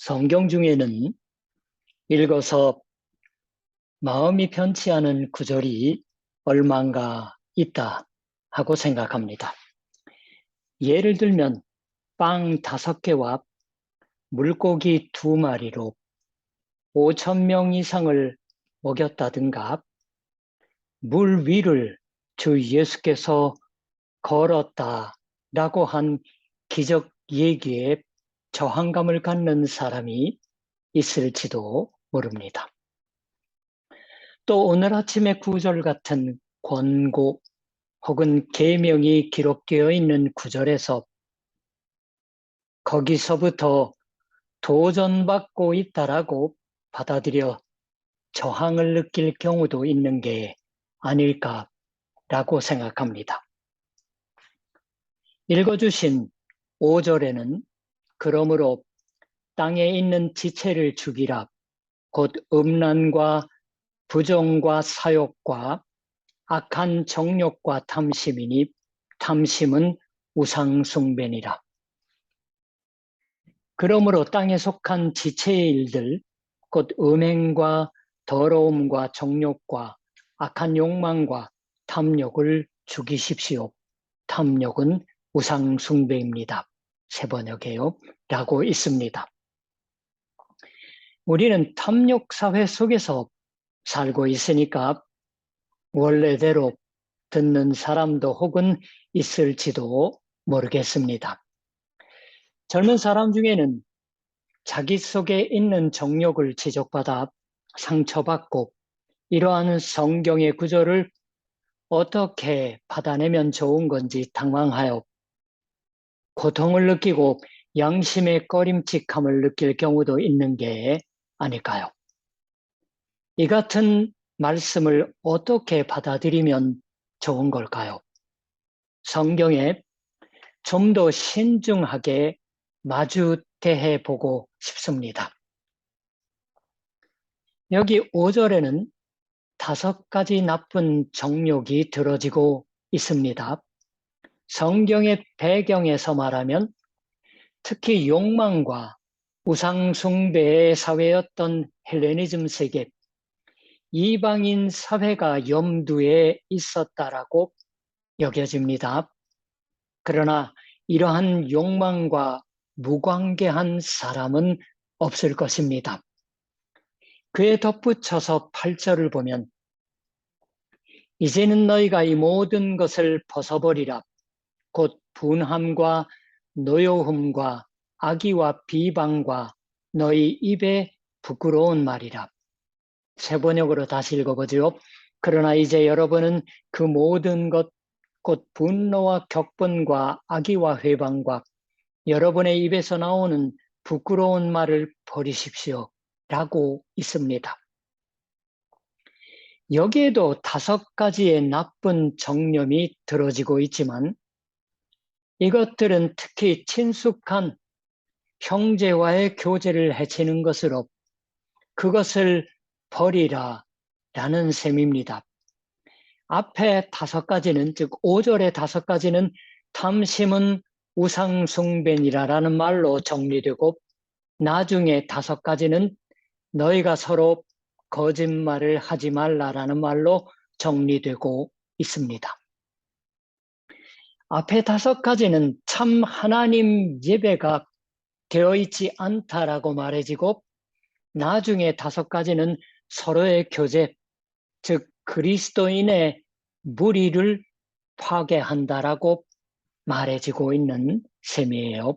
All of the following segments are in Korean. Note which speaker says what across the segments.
Speaker 1: 성경 중에는 읽어서 마음이 편치 않은 구절이 얼만가 있다 하고 생각합니다. 예를 들면 빵 5개와 물고기 2마리로 5,000명 이상을 먹였다든가 물 위를 주 예수께서 걸었다라고 한 기적 얘기에 저항감을 갖는 사람이 있을지도 모릅니다. 또 오늘 아침의 구절 같은 권고 혹은 계명이 기록되어 있는 구절에서 거기서부터 도전받고 있다라고 받아들여 저항을 느낄 경우도 있는 게 아닐까라고 생각합니다. 읽어주신 5절에는 그러므로 땅에 있는 지체를 죽이라 곧 음란과 부정과 사욕과 악한 정욕과 탐심이니 탐심은 우상숭배니라. 그러므로 땅에 속한 지체의 일들 곧 음행과 더러움과 정욕과 악한 욕망과 탐욕을 죽이십시오. 탐욕은 우상숭배입니다. 새번역에요 라고 있습니다. 우리는 탐욕 사회 속에서 살고 있으니까 원래대로 듣는 사람도 혹은 있을지도 모르겠습니다. 젊은 사람 중에는 자기 속에 있는 정욕을 지적받아 상처받고 이러한 성경의 구절을 어떻게 받아내면 좋은 건지 당황하여 고통을 느끼고 양심의 꺼림칙함을 느낄 경우도 있는 게 아닐까요? 이 같은 말씀을 어떻게 받아들이면 좋은 걸까요? 성경에 좀 더 신중하게 마주대해 보고 싶습니다. 여기 5절에는 5가지 나쁜 정욕이 들어지고 있습니다. 성경의 배경에서 말하면 특히 욕망과 우상숭배의 사회였던 헬레니즘 세계, 이방인 사회가 염두에 있었다라고 여겨집니다. 그러나 이러한 욕망과 무관계한 사람은 없을 것입니다. 그에 덧붙여서 8절을 보면 이제는 너희가 이 모든 것을 벗어버리라. 곧 분함과 노여움과 악의와 비방과 너희 입에 부끄러운 말이라. 새 번역으로 다시 읽어보죠. 그러나 이제 여러분은 그 모든 것, 곧 분노와 격분과 악의와 회방과 여러분의 입에서 나오는 부끄러운 말을 버리십시오. 라고 있습니다. 여기에도 5가지의 나쁜 정념이 들어지고 있지만 이것들은 특히 친숙한 형제와의 교제를 해치는 것으로 그것을 버리라 라는 셈입니다. 앞에 5가지는, 즉 5절의 5가지는 탐심은 우상숭배니라라는 말로 정리되고 나중에 5가지는 너희가 서로 거짓말을 하지 말라라는 말로 정리되고 있습니다. 앞에 5가지는 참 하나님 예배가 되어 있지 않다라고 말해지고 나중에 5가지는 서로의 교제, 즉 그리스도인의 무리를 파괴한다라고 말해지고 있는 셈이에요.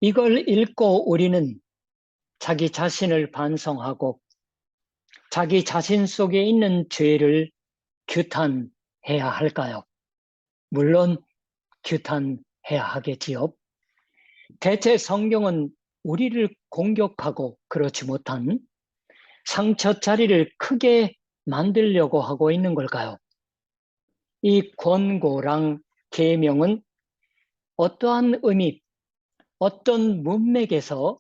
Speaker 1: 이걸 읽고 우리는 자기 자신을 반성하고 자기 자신 속에 있는 죄를 규탄해야 할까요? 물론 규탄해야 하겠지요. 대체 성경은 우리를 공격하고 그렇지 못한 상처자리를 크게 만들려고 하고 있는 걸까요? 이 권고랑 계명은 어떠한 의미, 어떤 문맥에서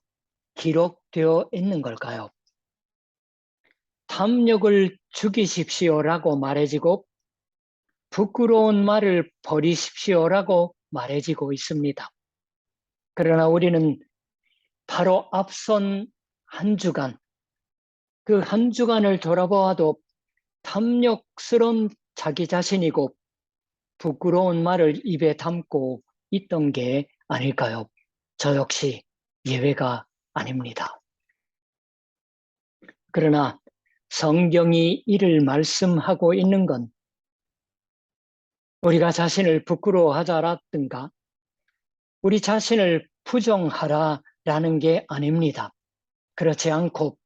Speaker 1: 기록되어 있는 걸까요? 탐욕을 죽이십시오라고 말해지고 부끄러운 말을 버리십시오라고 말해지고 있습니다. 그러나 우리는 바로 앞선 한 주간, 그 한 주간을 돌아보아도 탐욕스러운 자기 자신이고 부끄러운 말을 입에 담고 있던 게 아닐까요? 저 역시 예외가 아닙니다. 그러나 성경이 이를 말씀하고 있는 건 우리가 자신을 부끄러워하자라든가 우리 자신을 부정하라라는 게 아닙니다. 그렇지 않고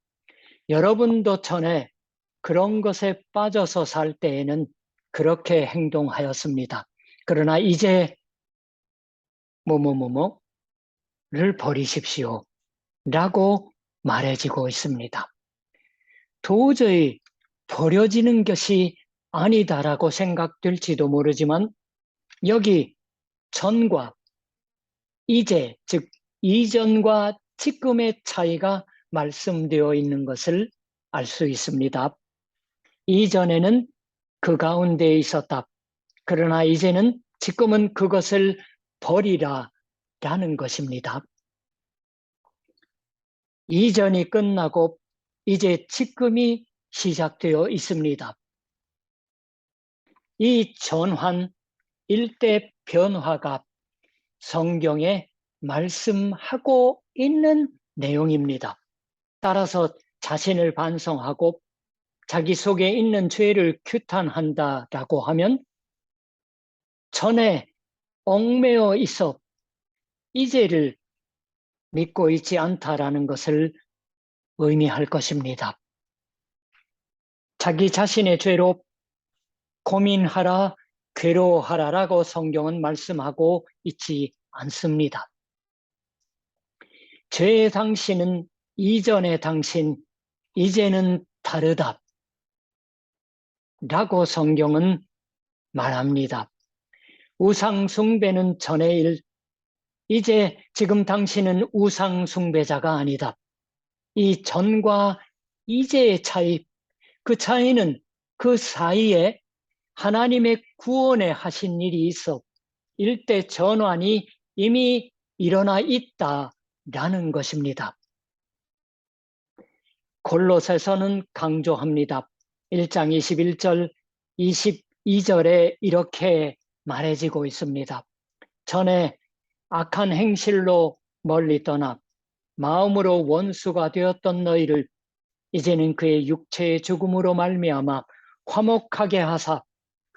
Speaker 1: 여러분도 전에 그런 것에 빠져서 살 때에는 그렇게 행동하였습니다. 그러나 이제 뭐뭐뭐뭐를 버리십시오 라고 말해지고 있습니다. 도저히 버려지는 것이 아니다라고 생각될지도 모르지만 여기 전과 이제, 즉 이전과 지금의 차이가 말씀되어 있는 것을 알 수 있습니다. 이전에는 그 가운데에 있었다. 그러나 이제는 지금은 그것을 버리라 라는 것입니다. 이전이 끝나고 이제 지금이 시작되어 있습니다. 이 전환, 일대 변화가 성경에 말씀하고 있는 내용입니다. 따라서 자신을 반성하고 자기 속에 있는 죄를 규탄한다라고 하면 전에 얽매여 있어 이제를 믿고 있지 않다라는 것을 의미할 것입니다. 자기 자신의 죄로 고민하라, 괴로워하라라고 성경은 말씀하고 있지 않습니다. 죄의 당신은 이전의 당신, 이제는 다르다 라고 성경은 말합니다. 우상 숭배는 전의 일, 이제 지금 당신은 우상 숭배자가 아니다. 이 전과 이제의 차이, 그 차이는 그 사이에 하나님의 구원에 하신 일이 있어 일대 전환이 이미 일어나 있다라는 것입니다. 골로새서는 강조합니다. 1장 21절, 22절에 이렇게 말해지고 있습니다. 전에 악한 행실로 멀리 떠나 마음으로 원수가 되었던 너희를 이제는 그의 육체의 죽음으로 말미암아 화목하게 하사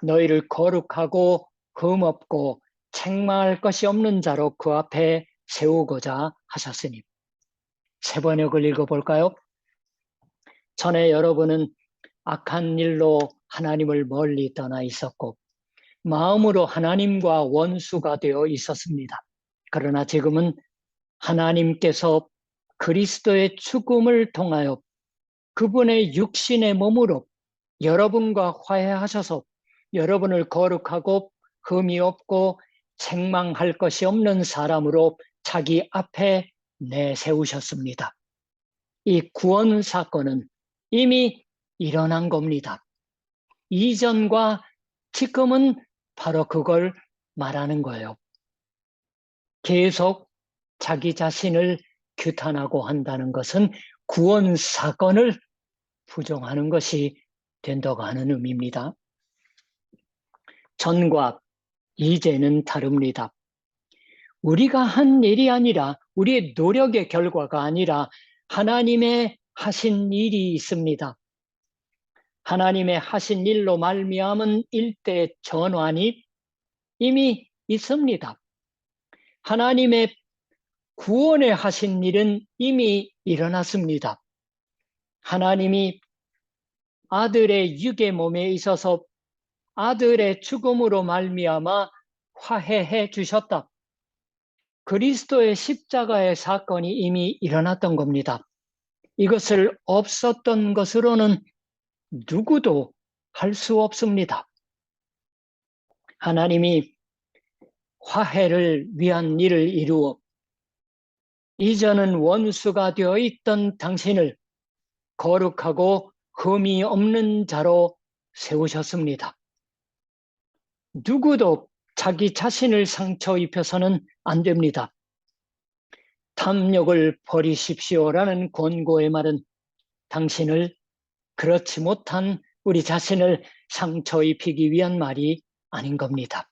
Speaker 1: 너희를 거룩하고 흠없고 책망할 것이 없는 자로 그 앞에 세우고자 하셨으니. 세 번역을 읽어볼까요? 전에 여러분은 악한 일로 하나님을 멀리 떠나 있었고 마음으로 하나님과 원수가 되어 있었습니다. 그러나 지금은 하나님께서 그리스도의 죽음을 통하여 그분의 육신의 몸으로 여러분과 화해하셔서 여러분을 거룩하고 흠이 없고 책망할 것이 없는 사람으로 자기 앞에 내세우셨습니다. 이 구원 사건은 이미 일어난 겁니다. 이전과 지금은 바로 그걸 말하는 거예요. 계속 자기 자신을 규탄하고 한다는 것은 구원 사건을 부정하는 것이 된다고 하는 의미입니다. 전과 이제는 다릅니다. 우리가 한 일이 아니라 우리의 노력의 결과가 아니라 하나님의 하신 일이 있습니다. 하나님의 하신 일로 말미암은 일대 전환이 이미 있습니다. 하나님의 구원에 하신 일은 이미 일어났습니다. 하나님이 아들의 육의 몸에 있어서 아들의 죽음으로 말미암아 화해해 주셨다. 그리스도의 십자가의 사건이 이미 일어났던 겁니다. 이것을 없었던 것으로는 누구도 할 수 없습니다. 하나님이 화해를 위한 일을 이루어 이전은 원수가 되어 있던 당신을 거룩하고 흠이 없는 자로 세우셨습니다. 누구도 자기 자신을 상처 입혀서는 안 됩니다. 탐욕을 버리십시오라는 권고의 말은 당신을 그렇지 못한 우리 자신을 상처 입히기 위한 말이 아닌 겁니다.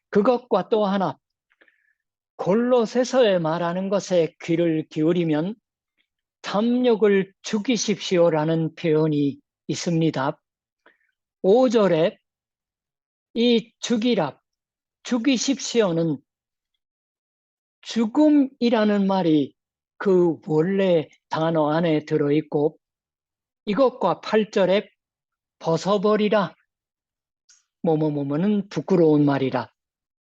Speaker 1: 그것과 또 하나, 골로새서에 말하는 것에 귀를 기울이면 탐욕을 죽이십시오라는 표현이 있습니다. 5절에 이 죽이십시오는 죽음이라는 말이 그 원래 단어 안에 들어있고, 이것과 8절에 벗어버리라, 뭐뭐뭐뭐는 부끄러운 말이라,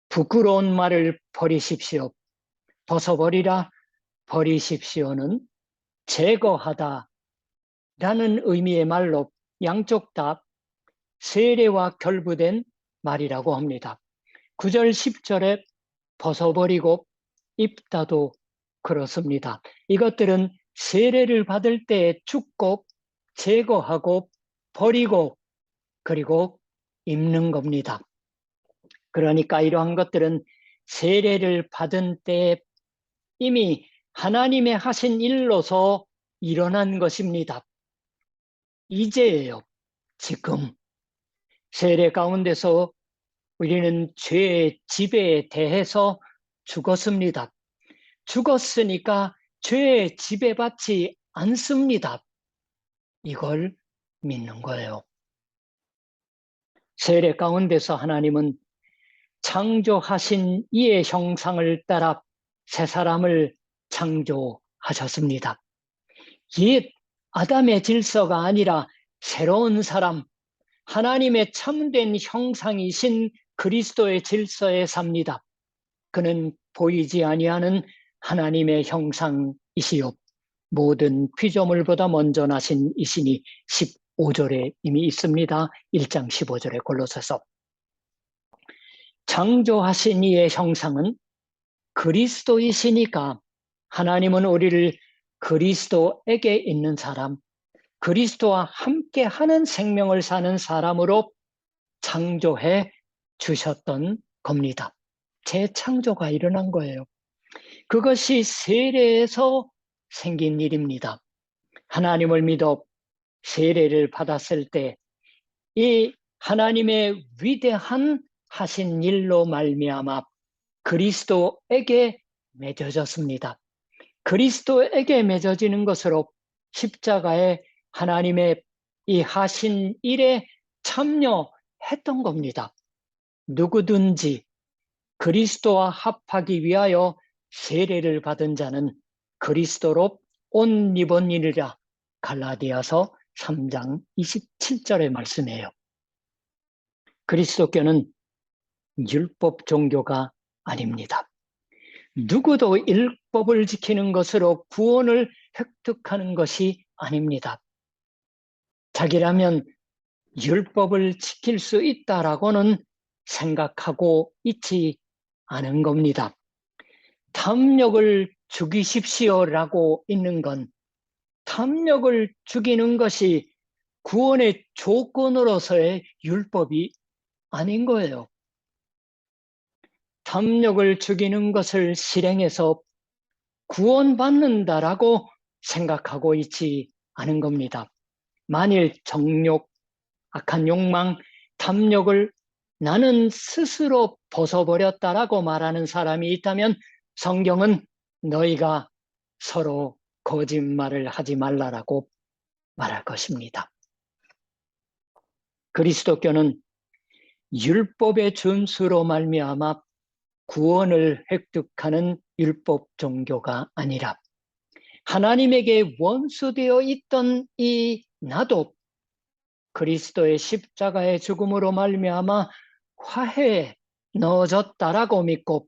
Speaker 1: 부끄러운 말을 버리십시오, 벗어버리라, 버리십시오는 제거하다 라는 의미의 말로 양쪽 다 세례와 결부된 말이라고 합니다. 9절 10절에 벗어버리고 입다도 그렇습니다. 이것들은 세례를 받을 때 죽고 제거하고 버리고 그리고 입는 겁니다. 그러니까 이러한 것들은 세례를 받은 때에 이미 하나님의 하신 일로서 일어난 것입니다. 이제예요. 지금 세례 가운데서 우리는 죄의 지배에 대해서 죽었습니다. 죽었으니까 죄에 지배받지 않습니다. 이걸 믿는 거예요. 세례 가운데서 하나님은 창조하신 이의 형상을 따라 새 사람을 창조하셨습니다. 옛 아담의 질서가 아니라 새로운 사람, 하나님의 참된 형상이신 그리스도의 질서에 삽니다. 그는 보이지 아니하는 하나님의 형상이시요 모든 피조물보다 먼저 나신 이시니 15절에 이미 있습니다. 1장 15절에 골로새서. 창조하신 이의 형상은 그리스도이시니까 하나님은 우리를 그리스도에게 있는 사람, 그리스도와 함께하는 생명을 사는 사람으로 창조해 주셨던 겁니다. 재창조가 일어난 거예요. 그것이 세례에서 생긴 일입니다. 하나님을 믿어 세례를 받았을 때 이 하나님의 위대한 하신 일로 말미암아 그리스도에게 맺어졌습니다. 그리스도에게 맺어지는 것으로 십자가에 하나님의 이 하신 일에 참여했던 겁니다. 누구든지 그리스도와 합하기 위하여 세례를 받은 자는 그리스도로 옷 입었느니라. 갈라디아서 3장 27절의 말씀이에요. 그리스도교는 율법 종교가 아닙니다. 누구도 율법을 지키는 것으로 구원을 획득하는 것이 아닙니다. 자기라면 율법을 지킬 수 있다라고는 생각하고 있지 않은 겁니다. 탐욕을 죽이십시오라고 있는 건 탐욕을 죽이는 것이 구원의 조건으로서의 율법이 아닌 거예요. 탐욕을 죽이는 것을 실행해서 구원받는다라고 생각하고 있지 않은 겁니다. 만일 정욕, 악한 욕망, 탐욕을 나는 스스로 벗어버렸다라고 말하는 사람이 있다면 성경은 너희가 서로 거짓말을 하지 말라라고 말할 것입니다. 그리스도교는 율법의 준수로 말미암아 구원을 획득하는 율법 종교가 아니라 하나님에게 원수되어 있던 이 나도 그리스도의 십자가의 죽음으로 말미암아 화해에 넣어졌다라고 믿고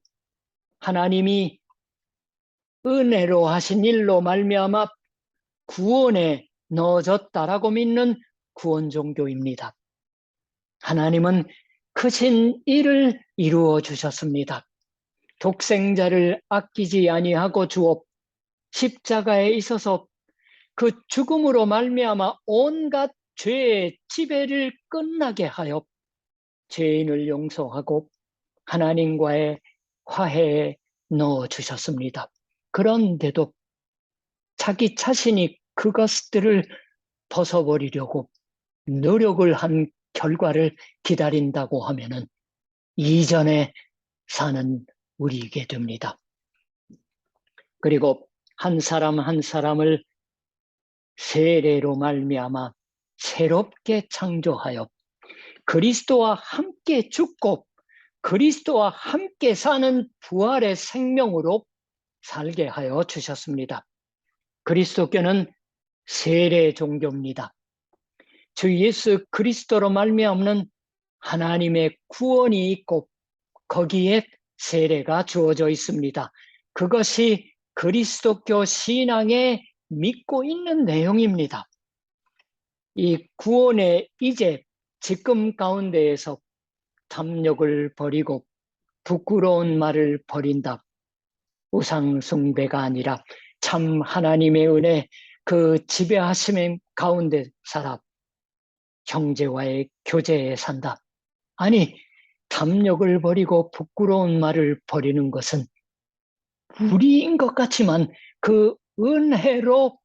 Speaker 1: 하나님이 은혜로 하신 일로 말미암아 구원에 넣어졌다라고 믿는 구원 종교입니다. 하나님은 크신 일을 이루어 주셨습니다. 독생자를 아끼지 아니하고 주옵 십자가에 있어서 그 죽음으로 말미암아 온갖 죄의 지배를 끝나게 하여 죄인을 용서하고 하나님과의 화해에 넣어 주셨습니다. 그런데도 자기 자신이 그것들을 벗어버리려고 노력을 한 결과를 기다린다고 하면은 이전에 사는 우리에게 됩니다. 그리고 한 사람 한 사람을 세례로 말미암아 새롭게 창조하여 그리스도와 함께 죽고 그리스도와 함께 사는 부활의 생명으로 살게 하여 주셨습니다. 그리스도교는 세례 종교입니다. 주 예수 그리스도로 말미암는 하나님의 구원이 있고 거기에 세례가 주어져 있습니다. 그것이 그리스도교 신앙에 믿고 있는 내용입니다. 이 구원의 이제 지금 가운데에서 탐욕을 버리고 부끄러운 말을 버린다. 우상 숭배가 아니라 참 하나님의 은혜 그 지배하심 가운데 살아 형제와의 교제에 산다. 아니 탐욕을 버리고 부끄러운 말을 버리는 것은 우리인 것 같지만 그 은혜로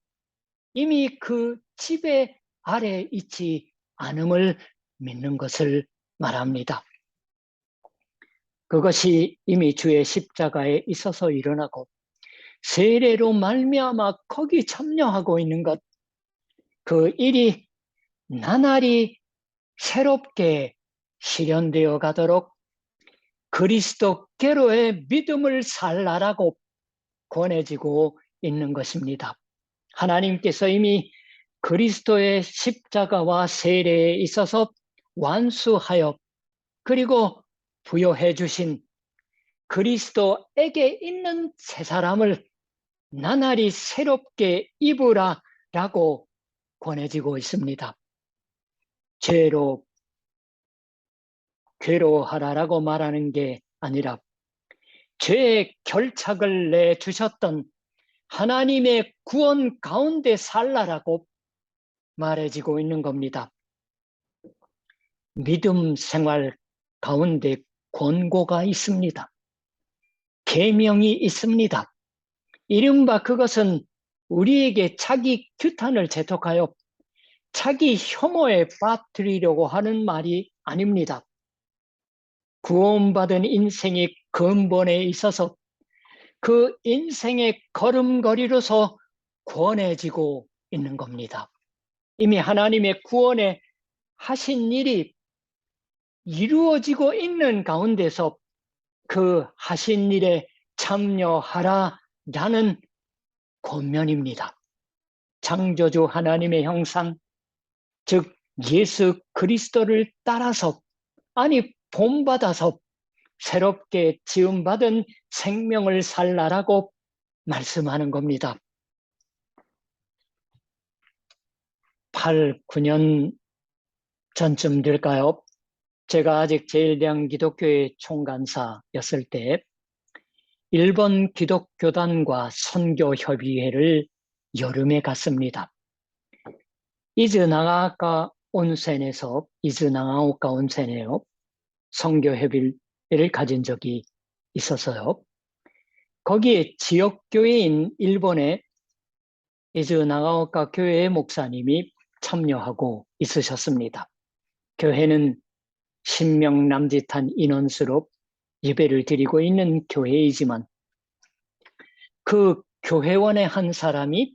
Speaker 1: 이미 그 지배 아래 있지 않음을 믿는 것을 말합니다. 그것이 이미 주의 십자가에 있어서 일어나고 세례로 말미암아 거기 참여하고 있는 것, 그 일이 나날이 새롭게 실현되어 가도록 그리스도께로의 믿음을 살라라고 권해지고 있는 것입니다. 하나님께서 이미 그리스도의 십자가와 세례에 있어서 완수하여 그리고 부여해 주신 그리스도에게 있는 새 사람을 나날이 새롭게 입으라라고 권해지고 있습니다. 죄로 괴로워하라라고 말하는 게 아니라 죄의 결착을 내주셨던 하나님의 구원 가운데 살라라고 말해지고 있는 겁니다. 믿음 생활 가운데 권고가 있습니다. 계명이 있습니다. 이른바 그것은 우리에게 자기 규탄을 재촉하여 자기 혐오에 빠뜨리려고 하는 말이 아닙니다. 구원받은 인생의 근본에 있어서 그 인생의 걸음걸이로서 권해지고 있는 겁니다. 이미 하나님의 구원에 하신 일이 이루어지고 있는 가운데서 그 하신 일에 참여하라라는 권면입니다. 창조주 하나님의 형상, 즉 예수 그리스도를 따라서 아니 본받아서 새롭게 지음받은 생명을 살라라고 말씀하는 겁니다. 8, 9년 전쯤 될까요? 제가 아직 제1대한기독교회 총간사였을 때 일본 기독교단과 선교협의회를 여름에 갔습니다. 이즈나가오카 온센에요. 선교협의회를 가진 적이 있어서요. 거기에 지역교회인 일본의 이즈나가오카 교회의 목사님이 참여하고 있으셨습니다. 교회는 10명 남짓한 인원수로 예배를 드리고 있는 교회이지만 그 교회원의 한 사람이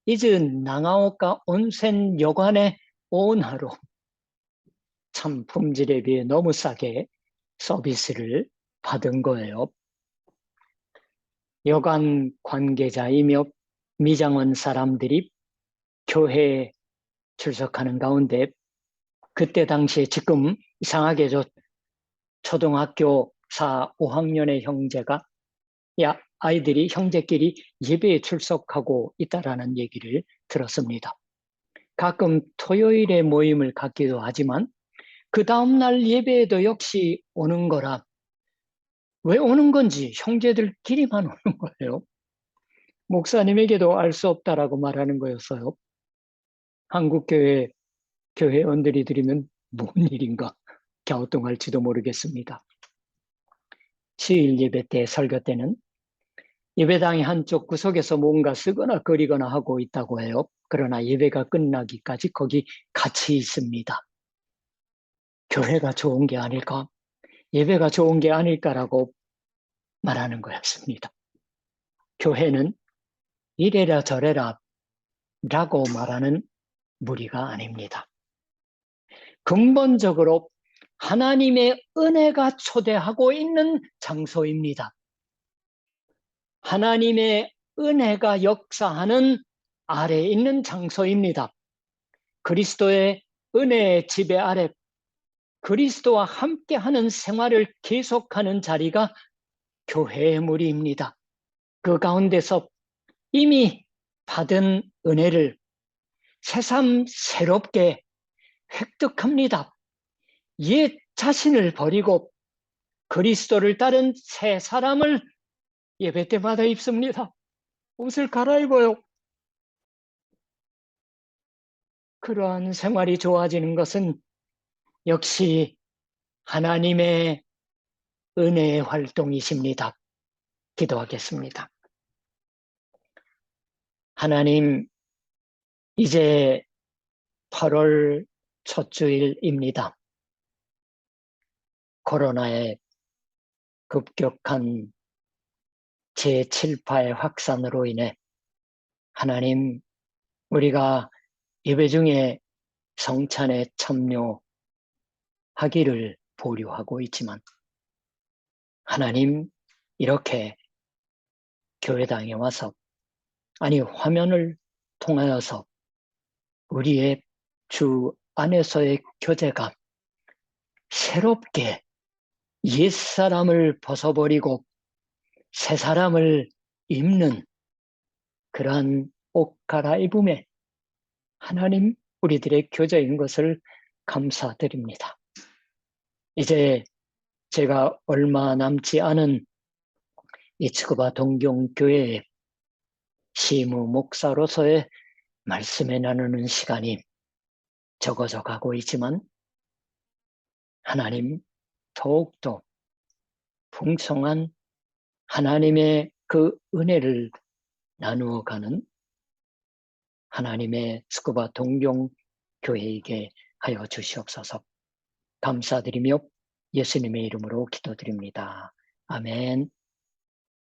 Speaker 1: 이즈나가오카 온센 여관의 오너로 참 품질에 비해 너무 싸게 서비스를 받은 거예요. 여관 관계자이며 미장원 사람들이 교회에 출석하는 가운데 그때 당시에 지금 이상하게 초등학교 4, 5학년의 형제가 아이들이 형제끼리 예배에 출석하고 있다라는 얘기를 들었습니다. 가끔 토요일에 모임을 갖기도 하지만 그 다음날 예배에도 역시 오는 거라 왜 오는 건지 형제들끼리만 오는 거예요. 목사님에게도 알 수 없다라고 말하는 거였어요. 한국교회 교회원들이 들으면 뭔 일인가 갸우뚱할지도 모르겠습니다. 주일 예배 때 설교 때는 예배당의 한쪽 구석에서 뭔가 쓰거나 그리거나 하고 있다고 해요. 그러나 예배가 끝나기까지 거기 같이 있습니다. 교회가 좋은 게 아닐까? 예배가 좋은 게 아닐까라고 말하는 거였습니다. 교회는 이래라 저래라 라고 말하는 무리가 아닙니다. 근본적으로 하나님의 은혜가 초대하고 있는 장소입니다. 하나님의 은혜가 역사하는 아래에 있는 장소입니다. 그리스도의 은혜의 지배 아래 그리스도와 함께하는 생활을 계속하는 자리가 교회의 무리입니다. 그 가운데서 이미 받은 은혜를 새삼 새롭게 획득합니다. 옛 자신을 버리고 그리스도를 따른 새 사람을 예배 때마다 입습니다. 옷을 갈아입어요. 그러한 생활이 좋아지는 것은 역시 하나님의 은혜의 활동이십니다. 기도하겠습니다. 하나님, 이제 8월 첫 주일입니다. 코로나의 급격한 제7파의 확산으로 인해 하나님, 우리가 예배 중에 성찬에 참여하기를 보류하고 있지만 하나님, 이렇게 교회당에 와서 아니 화면을 통하여서 우리의 주 안에서의 교제가 새롭게 옛사람을 벗어버리고 새사람을 입는 그러한 옷 갈아입음에 하나님 우리들의 교제인 것을 감사드립니다. 이제 제가 얼마 남지 않은 이 츠쿠바 동경교회의 시무 목사로서의 말씀에 나누는 시간이 적어져 가고 있지만 하나님 더욱더 풍성한 하나님의 그 은혜를 나누어가는 하나님의 츠쿠바 동경교회에게 하여 주시옵소서. 감사드리며 예수님의 이름으로 기도드립니다. 아멘.